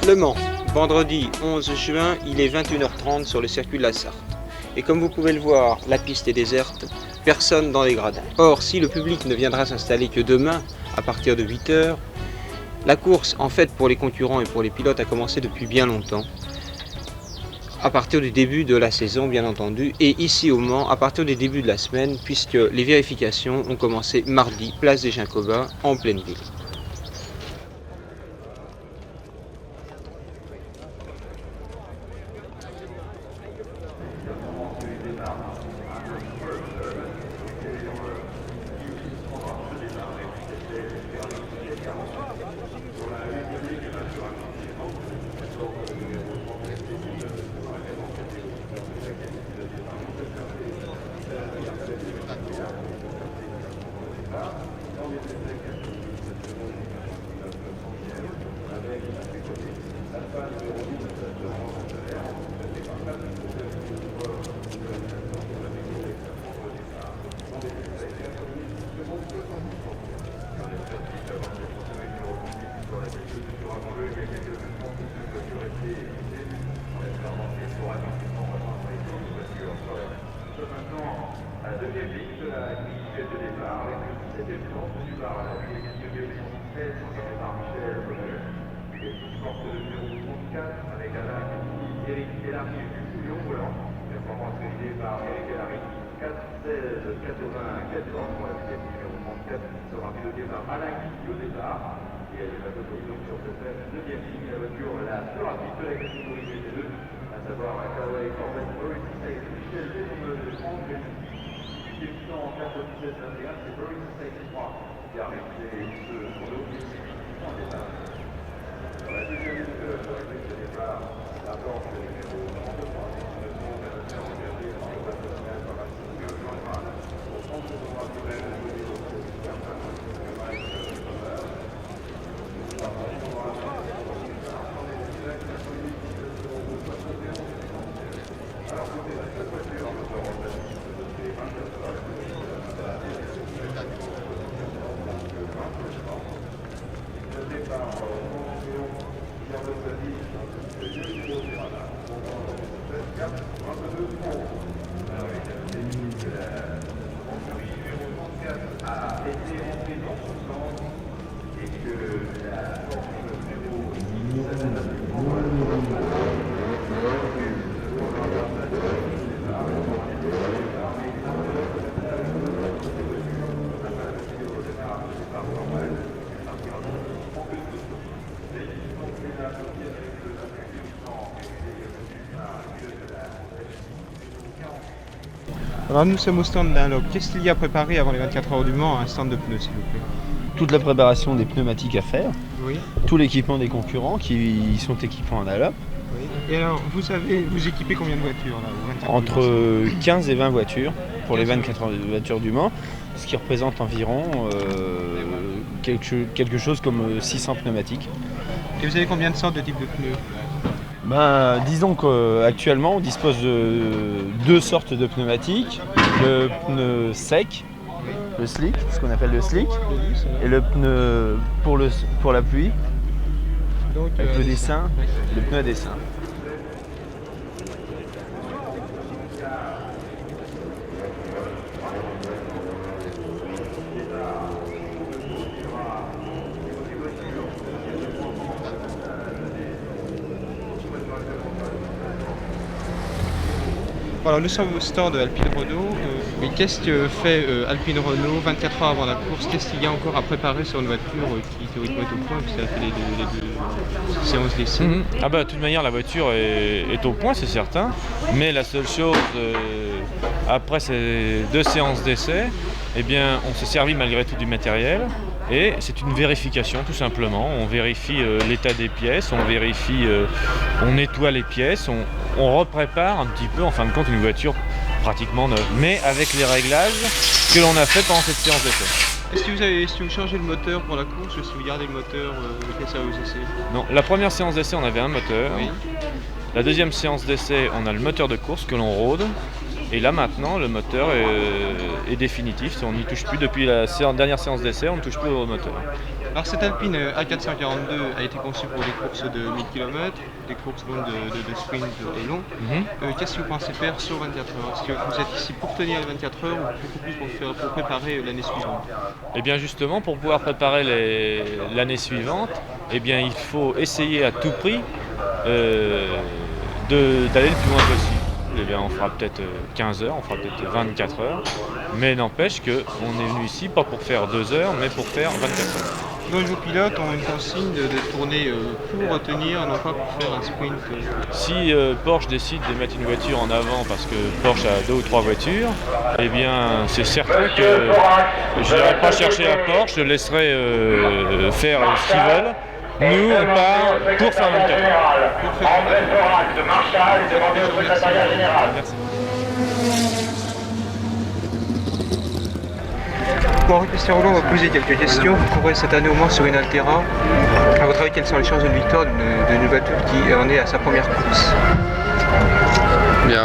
Le Mans, vendredi 11 juin, il est 21h30 sur le circuit de la Sarthe. Et comme vous pouvez le voir, la piste est déserte, personne dans les gradins. Or, si le public ne viendra s'installer que demain, à partir de 8h, la course, en fait, pour les concurrents et pour les pilotes, a commencé depuis bien longtemps. À partir du début de la saison, bien entendu, et ici au Mans, à partir du début de la semaine, puisque les vérifications ont commencé mardi, place des Jacobins, en pleine ville. Alors nous sommes au stand Dunlop. Qu'est-ce qu'il y a préparé avant les 24 heures du Mans à un stand de pneus, s'il vous plaît? Toute la préparation des pneumatiques à faire, Oui. tout l'équipement des concurrents qui sont équipés en Dunlop, Oui. Et alors, vous équipez combien de voitures là, aux 24 heures entre 15 et 20 voitures pour les 24 heures de voitures du Mans, ce qui représente environ quelque chose comme 600 pneumatiques. Et vous avez combien de sortes de types de pneus? Disons qu'actuellement on dispose de deux sortes de pneumatiques, le pneu sec, le slick, ce qu'on appelle le slick, et le pneu pour la pluie, Donc, avec le dessin, le pneu à dessin. Alors nous sommes au stand de Alpine Renault. Mais qu'est-ce que fait Alpine Renault 24 heures avant la course? Qu'est-ce qu'il y a encore à préparer sur une voiture qui théoriquement est au point puisqu'elle a fait les deux séances d'essai? De toute manière la voiture est au point, c'est certain, mais la seule chose après ces 2 séances d'essai, eh bien on s'est servi malgré tout du matériel et c'est une vérification tout simplement. On vérifie l'état des pièces, on nettoie les pièces, on reprépare un petit peu en fin de compte une voiture pratiquement neuve, mais avec les réglages ce que l'on a fait pendant cette séance d'essai. Est-ce que vous changez le moteur pour la course ou si vous gardez le moteur auquel ça vous essayez? Non, la première séance d'essai, on avait un moteur. Oui. La deuxième séance d'essai, on a le moteur de course que l'on rôde. Et là maintenant, le moteur est définitif. On n'y touche plus. Depuis la dernière séance d'essai, on ne touche plus au moteur. Alors cette Alpine A442 a été conçue pour des courses de 1000 km, des courses longues de sprint et long. Qu'est-ce que vous pensez faire sur 24 heures? Est-ce que vous êtes ici pour tenir les 24 heures ou beaucoup plus pour préparer l'année suivante? Eh bien justement, pour pouvoir préparer l'année suivante, eh bien, il faut essayer à tout prix d'aller le plus loin possible. Eh bien, on fera peut-être 15 heures, on fera peut-être 24 heures, mais n'empêche qu'on est venu ici pas pour faire 2 heures, mais pour faire 24 heures. Donc vos pilotes ont une consigne de tourner pour retenir, non pas pour faire un sprint. Si Porsche décide de mettre une voiture en avant parce que Porsche a 2 ou 3 voitures, eh bien c'est certain que je n'irai pas chercher à Porsche, je laisserai faire ce qu'ils veulent. Nous, on part pour faire 24 heures. Merci. Bon, Henri-Christian Rolland va poser quelques questions. Vous courez cette année au Mans sur une Altera. À votre avis, quelles sont les chances d'une victoire d'une voiture qui en est à sa première course? Bien,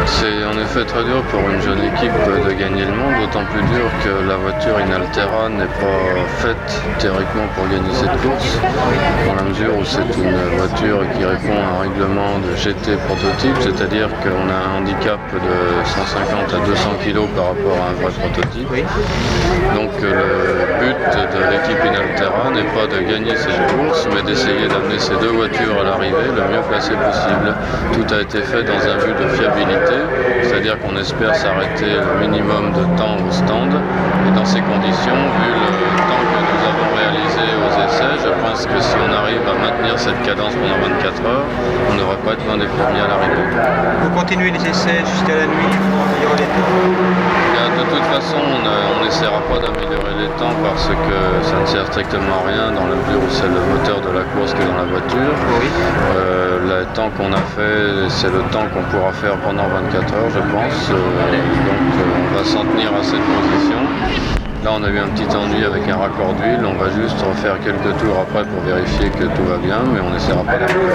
c'est en effet très dur pour une jeune équipe de gagner le monde, d'autant plus dur que la voiture Inaltera n'est pas faite théoriquement pour gagner cette course, dans la mesure où c'est une voiture qui répond à un règlement de GT prototype, c'est-à-dire qu'on a un handicap de 150 à 200 kg par rapport à un vrai prototype. Donc le but de l'équipe Inaltera n'est pas de gagner cette course, mais d'essayer d'amener ces deux voitures à l'arrivée le mieux placées possible. Tout a été fait dans un but de fiabilité, c'est-à-dire qu'on espère s'arrêter le minimum de temps au stand. Et dans ces conditions, vu le temps que nous avons réalisé aux essais, je pense que si on arrive à maintenir cette cadence pendant 24 heures, on ne devrait pas être loin des premiers à l'arrivée. Vous continuez les essais jusqu'à la nuit pour améliorer les temps? De toute façon, on n'essaiera pas d'améliorer les temps parce que ça ne sert strictement à rien dans la mesure où c'est le moteur de la course qui est dans la voiture. Oui. Le temps qu'on a fait, c'est le temps qu'on pourra faire pendant 24 heures, je pense. Donc on va s'en tenir à cette position. Là, on a eu un petit ennui avec un raccord d'huile. On va juste refaire quelques tours après pour vérifier que tout va bien, mais on n'essaiera pas d'améliorer.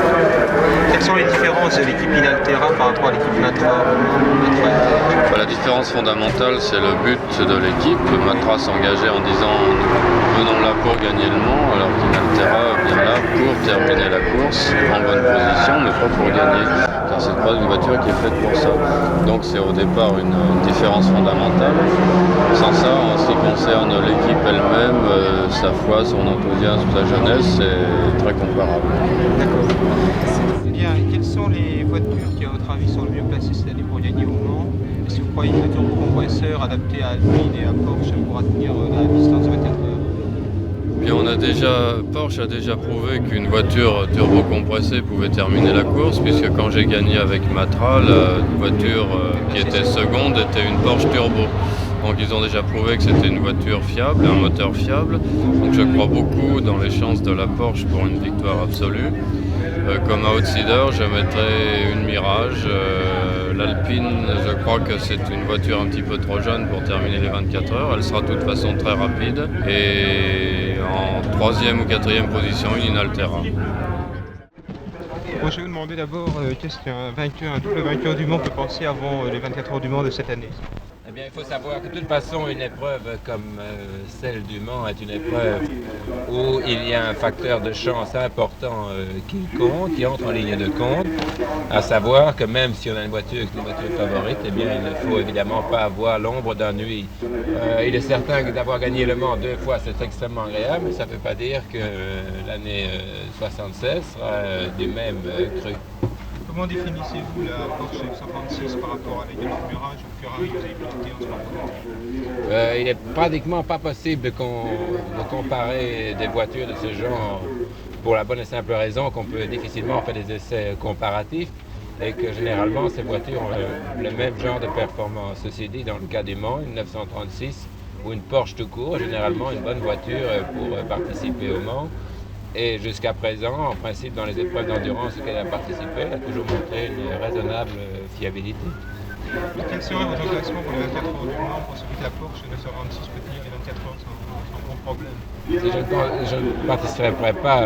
Quelles sont les différences de l'équipe Inaltera par rapport à l'équipe Matra? La différence fondamentale, c'est le but de l'équipe. Matra s'engageait en disant « venons là pour gagner le Mans », alors qu'Inaltera vient là pour terminer la course en bonne position, mais pas pour gagner, car c'est pas une voiture qui est faite pour ça. Donc c'est au départ une différence fondamentale. Sans ça, en ce qui concerne l'équipe elle-même, sa foi, son enthousiasme, sa jeunesse, c'est très comparable. D'accord. Bien, quelles sont les voitures qui, à votre avis, sont le mieux placées cette année pour gagner au Mans? Est-ce que vous croyez que le turbocompresseur adapté à Alpine et à Porsche pourra tenir la distance de 24 heures? Bien, Porsche a déjà prouvé qu'une voiture turbo-compressée pouvait terminer la course, puisque quand j'ai gagné avec Matra, la voiture qui était seconde était une Porsche turbo. Donc ils ont déjà prouvé que c'était une voiture fiable, un moteur fiable. Donc je crois beaucoup dans les chances de la Porsche pour une victoire absolue. Comme outsider, je mettrais une Mirage. L'Alpine, je crois que c'est une voiture un petit peu trop jeune pour terminer les 24 heures. Elle sera de toute façon très rapide. Et en 3e ou 4e position, une Inaltera. Bon, je vais vous demander d'abord qu'est-ce qu'un double vainqueur du Mans peut penser avant les 24 heures du Mans de cette année? Eh bien, il faut savoir que de toute façon, une épreuve comme celle du Mans est une épreuve où il y a un facteur de chance important qui entre en ligne de compte, à savoir que même si on a une voiture qui est une voiture favorite, eh bien, il ne faut évidemment pas avoir l'ombre d'ennui. Il est certain que d'avoir gagné le Mans 2 fois, c'est extrêmement agréable, mais ça ne veut pas dire que l'année 76 sera du même cru. Comment définissez-vous la Porsche 136 par rapport à la gamme Mirage ou Ferrari que vous avez pilotée en ce moment? Il n'est pratiquement pas possible de comparer des voitures de ce genre pour la bonne et simple raison qu'on peut difficilement faire des essais comparatifs et que généralement ces voitures ont le même genre de performance. Ceci dit, dans le cas du Mans, une 936 ou une Porsche tout court, généralement une bonne voiture pour participer au Mans. Et jusqu'à présent, en principe, dans les épreuves d'endurance auxquelles elle a participé, elle a toujours montré une raisonnable fiabilité. Quel serait votre classement pour les 24 heures du Mans? Pensez-vous que la Porsche ne se rende susceptible les 24 heures sans gros problème? Je ne participerais pas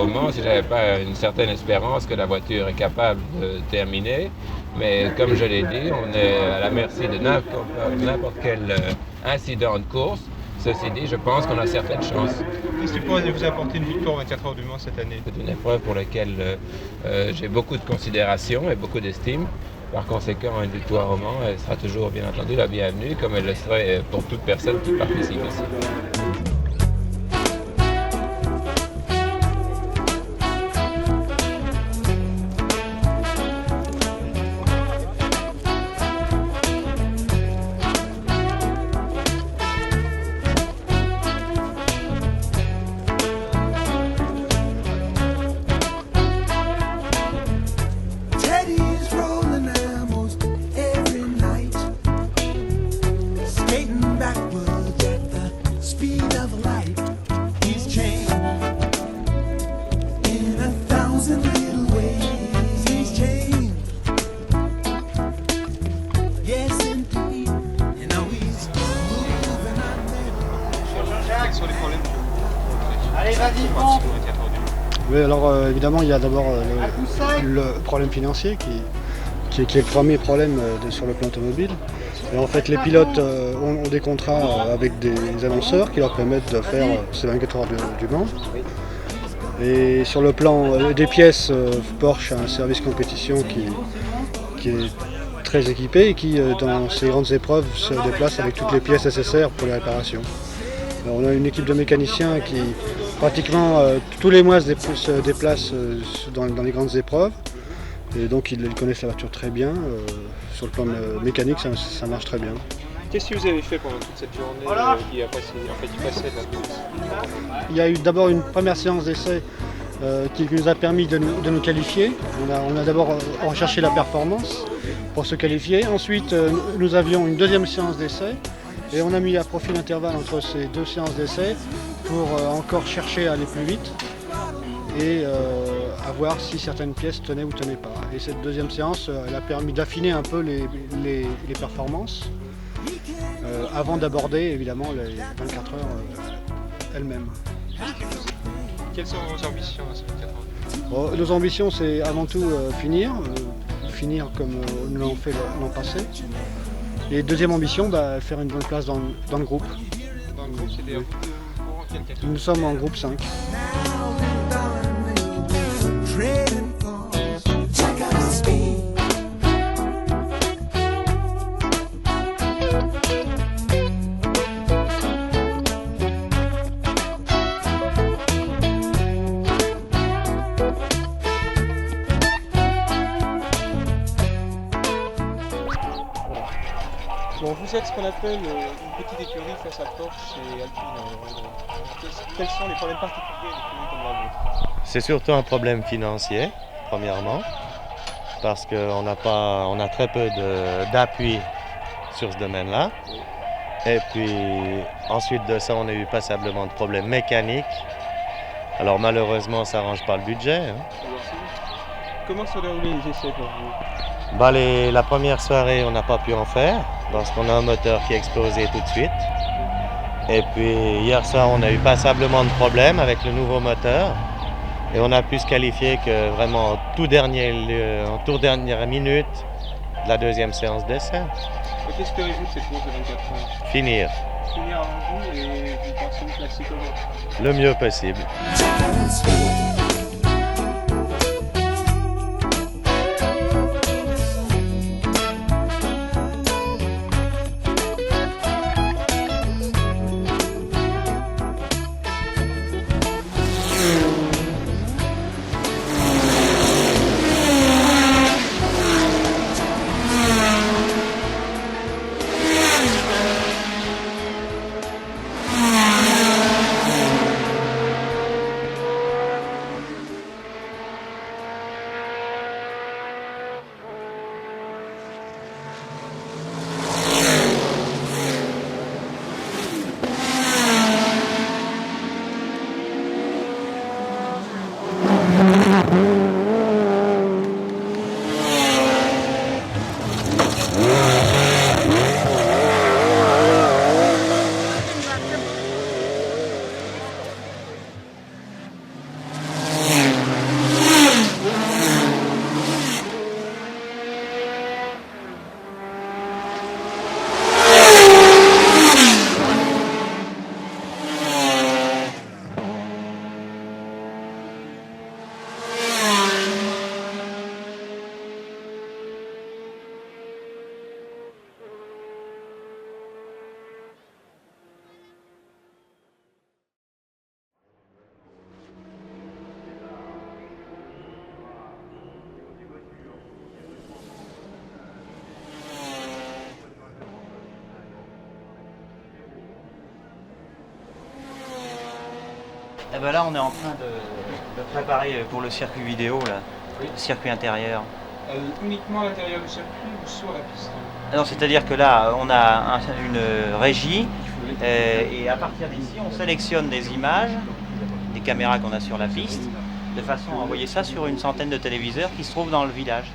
au Mans si je n'avais pas une certaine espérance que la voiture est capable de terminer. Mais comme je l'ai dit, on est à la merci de n'importe quel incident de course. Ceci dit, je pense qu'on a certaines chances. Qu'est-ce qui pourrait vous apporter une victoire aux 24 heures du Mans cette année? C'est une épreuve pour laquelle j'ai beaucoup de considération et beaucoup d'estime. Par conséquent, une victoire au Mans, elle sera toujours bien entendu la bienvenue, comme elle le serait pour toute personne qui participe ici. Teddy's rolling almost every night, skating backwards at the speed of light. He's chained in 1,000 little ways. He's chained, yes indeed. You know he's moving on there. Quels sont les problèmes que vous rencontrez pour participer aux 24 heures du Mans? Oui, alors évidemment, il y a d'abord le problème financier qui est le premier problème sur le plan automobile. Et en fait, les pilotes ont des contrats avec des annonceurs qui leur permettent de faire ces 24 heures du Mans. Et sur le plan des pièces, Porsche a un service compétition qui est très équipé et qui, dans ces grandes épreuves, se déplace avec toutes les pièces nécessaires pour les réparations. Alors, on a une équipe de mécaniciens qui pratiquement tous les mois se déplacent dans les grandes épreuves. Et donc ils connaissent la voiture très bien. Sur le plan mécanique, ça marche très bien. Qu'est-ce que vous avez fait pendant toute cette journée qui a passé, qui passait de la course? Il y a eu d'abord une première séance d'essai qui nous a permis de nous qualifier. On a d'abord recherché la performance pour se qualifier. Ensuite, nous avions une deuxième séance d'essai et on a mis à profit l'intervalle entre ces deux séances d'essai pour encore chercher à aller plus vite et à voir si certaines pièces tenaient ou tenaient pas. Et cette deuxième séance, elle a permis d'affiner un peu les performances avant d'aborder évidemment les 24 heures elles-mêmes. Quelles sont vos ambitions à ces 24 heures? Nos ambitions, c'est avant tout finir comme nous l'avons fait l'an passé. Et deuxième ambition, faire une bonne place dans le groupe. Dans le groupe, c'était pour quelle catégorie? Nous sommes en groupe 5. Trading cars, check out the speed. Bon, vous êtes ce qu'on appelle une petite écurie face à Porsche et Alpine. Quels sont les problèmes particuliers d'une écurie comme la vôtre? C'est surtout un problème financier, premièrement, parce qu'on a très peu d'appui sur ce domaine-là. Et puis ensuite de ça, on a eu passablement de problèmes mécaniques. Alors malheureusement, ça n'arrange pas le budget. Comment se déroulaient les essais pour vous? La première soirée, on n'a pas pu en faire parce qu'on a un moteur qui a explosé tout de suite. Et puis hier soir, on a eu passablement de problèmes avec le nouveau moteur. Et on a pu se qualifier que vraiment en toute dernière minute de la deuxième séance d'essai. Qu'espérez-vous de cette course de 24 heures? Finir Finir avant vous et vous pensez vous classer comment? le mieux possible. Check out the speed. Et ben là, on est en train de préparer pour le circuit vidéo, là, le circuit intérieur. Uniquement à l'intérieur du circuit ou sur la piste? Alors, c'est-à-dire que là, on a une régie et à partir d'ici, on sélectionne des images, des caméras qu'on a sur la piste, de façon à envoyer ça sur une centaine de téléviseurs qui se trouvent dans le village.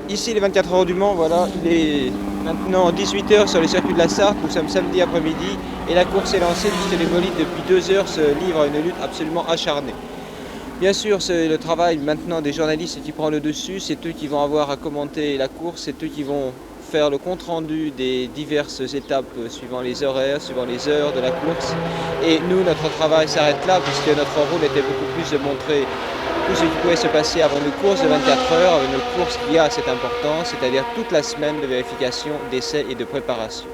Ici, les 24 heures du Mans, voilà, il est maintenant 18 h sur le circuit de la Sarthe. Nous sommes samedi après-midi et la course est lancée puisque les bolides depuis 2 heures se livrent à une lutte absolument acharnée. Bien sûr, c'est le travail maintenant des journalistes qui prend le dessus. C'est eux qui vont avoir à commenter la course, c'est eux qui vont faire le compte-rendu des diverses étapes suivant les horaires, suivant les heures de la course. Et nous, notre travail s'arrête là puisque notre rôle était beaucoup plus de montrer tout ce qui pouvait se passer avant une course de 24 heures, avant une course qui a cette importance, c'est-à-dire toute la semaine de vérification, d'essais et de préparation.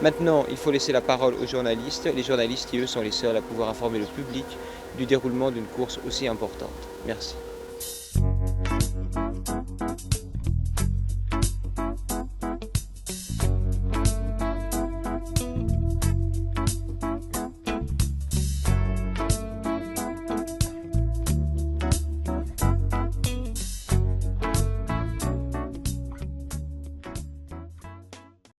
Maintenant, il faut laisser la parole aux journalistes, les journalistes qui eux sont les seuls à pouvoir informer le public du déroulement d'une course aussi importante. Merci.